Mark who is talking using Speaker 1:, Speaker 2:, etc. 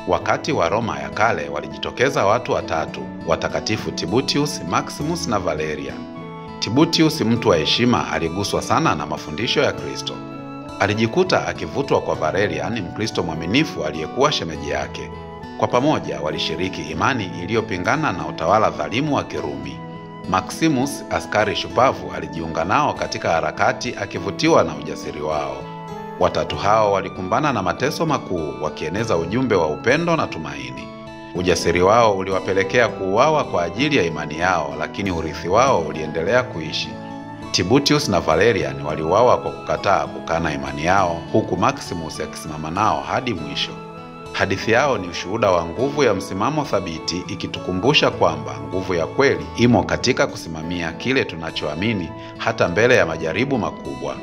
Speaker 1: Wakati wa Roma ya kale walijitokeza watu watatu, watakatifu Tibutius, Maximus na Valerian. Tibutius, mtu wa heshima, aliguswa sana na mafundisho ya Kristo. Alijikuta akivutwa kwa Valerian, Mkristo mwaminifu aliyekuwa shemeji yake. Kwa pamoja walishiriki imani iliyopingana na utawala dhalimu wa Kirumi. Maximus, askari shupavu, alijiunga nao katika harakati akivutiwa na ujasiri wao. Watatu hao walikumbana na mateso makuu wakieneza ujumbe wa upendo na tumaini. Ujasiri wao uliwapelekea kuuawa kwa ajili ya imani yao, lakini urithi wao uliendelea kuishi. Tibutius na Valerian waliuawa kwa kukataa kukana imani yao, huku Maximus akisimama nao hadi mwisho. Hadithi yao ni ushuhuda wa nguvu ya msimamo thabiti, ikitukumbusha kwamba nguvu ya kweli imo katika kusimamia kile tunachoamini hata mbele ya majaribu makubwa.